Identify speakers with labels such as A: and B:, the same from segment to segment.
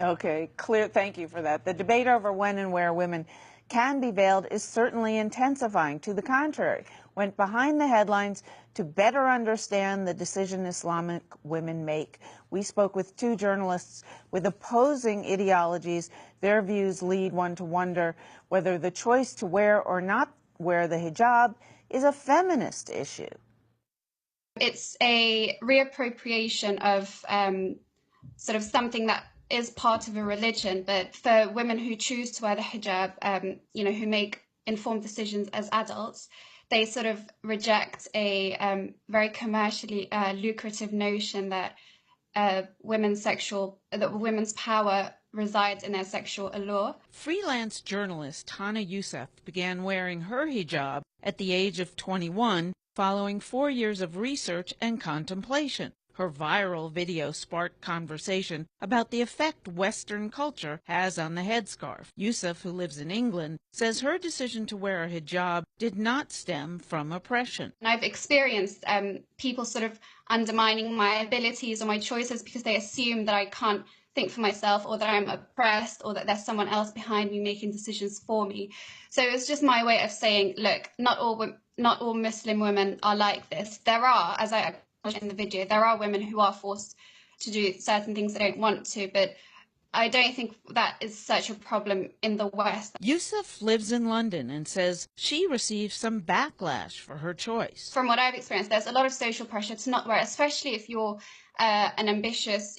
A: Okay, clear. Thank you for that. The debate over when and where women can be veiled is certainly intensifying. To the contrary, went behind the headlines to better understand the decision Islamic women make. We spoke with two journalists with opposing ideologies. Their views lead one to wonder whether the choice to wear or not wear the hijab is a feminist issue.
B: It's a reappropriation of sort of something that is part of a religion, but for women who choose to wear the hijab, who make informed decisions as adults, they sort of reject a very commercially lucrative notion that women's power resides in their sexual allure.
A: Freelance journalist Hana Youssef began wearing her hijab at the age of 21, following 4 years of research and contemplation. Her viral video sparked conversation about the effect Western culture has on the headscarf. Youssef, who lives in England, says her decision to wear a hijab did not stem from oppression.
B: I've experienced people sort of undermining my abilities or my choices because they assume that I can't think for myself, or that I'm oppressed, or that there's someone else behind me making decisions for me. So it's just my way of saying, look, not all Muslim women are like this. There are, as I in the video, there are women who are forced to do certain things they don't want to, but I don't think that is such a problem in the West.
A: Youssef lives in London and says she received some backlash for her choice.
B: From what I've experienced, there's a lot of social pressure to not wear, especially if you're an ambitious,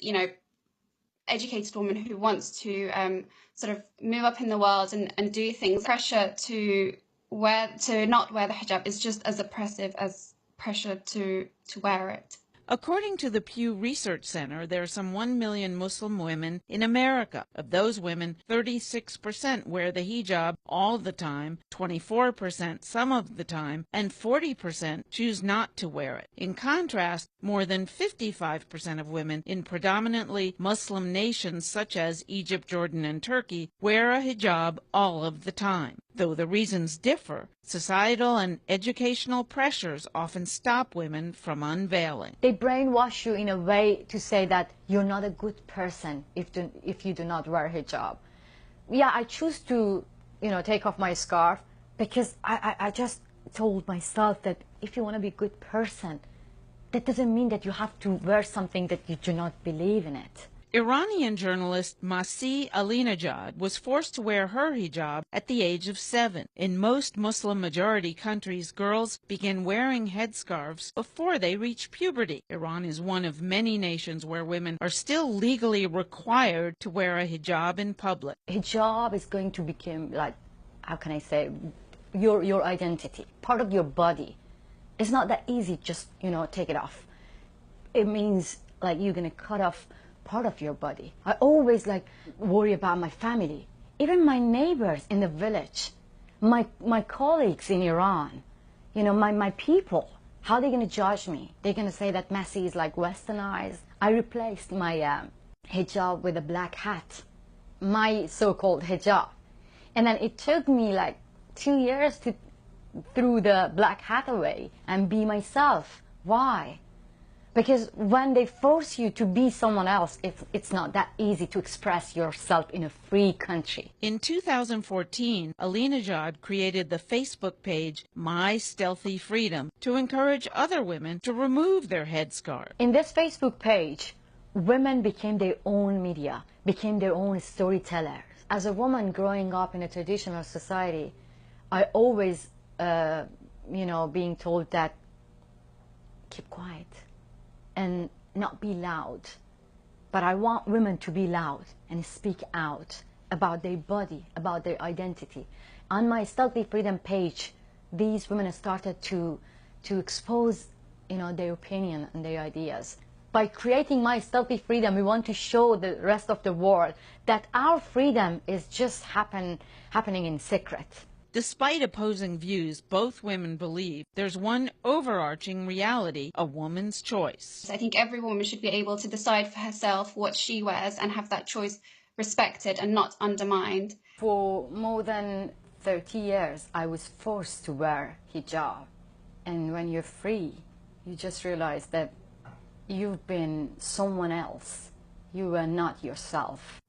B: educated woman who wants to sort of move up in the world and do things. Pressure to not wear the hijab is just as oppressive as pressure to wear it.
A: According to the Pew Research Center, there are some 1 million Muslim women in America. Of those women, 36% wear the hijab all the time, 24% some of the time, and 40% choose not to wear it. In contrast, more than 55% of women in predominantly Muslim nations such as Egypt, Jordan, and Turkey wear a hijab all of the time. Though the reasons differ, societal and educational pressures often stop women from unveiling.
C: They brainwash you in a way to say that you're not a good person if you do not wear hijab. Yeah, I choose to, take off my scarf because I just told myself that if you want to be a good person, that doesn't mean that you have to wear something that you do not believe in it.
A: Iranian journalist Masih Alinejad was forced to wear her hijab at the age of 7. In most Muslim-majority countries, girls begin wearing headscarves before they reach puberty. Iran is one of many nations where women are still legally required to wear a hijab in public.
C: Hijab is going to become, like, how can I say, your identity, part of your body. It's not that easy, just, take it off. It means, like, you're going to cut off part of your body. I always worry about my family, even my neighbors in the village, my colleagues in Iran, my people. How are they going to judge me? They're going to say that Messi is westernized. I replaced my hijab with a black hat, my so-called hijab, and then it took me 2 years to throw the black hat away and be myself. Why? Because when they force you to be someone else, it's not that easy to express yourself in a free country.
A: In 2014, Alinejad created the Facebook page My Stealthy Freedom to encourage other women to remove their headscarf.
C: In this Facebook page, women became their own media, became their own storytellers. As a woman growing up in a traditional society, I always, being told that keep quiet and not be loud. But I want women to be loud and speak out about their body, about their identity. On my Stealthy Freedom page, these women started to expose, their opinion and their ideas. By creating My Stealthy Freedom, we want to show the rest of the world that our freedom is just happening in secret.
A: Despite opposing views, both women believe there's one overarching reality, a woman's choice.
B: I think every woman should be able to decide for herself what she wears and have that choice respected and not undermined.
C: For more than 30 years, I was forced to wear hijab. And when you're free, you just realize that you've been someone else. You are not yourself.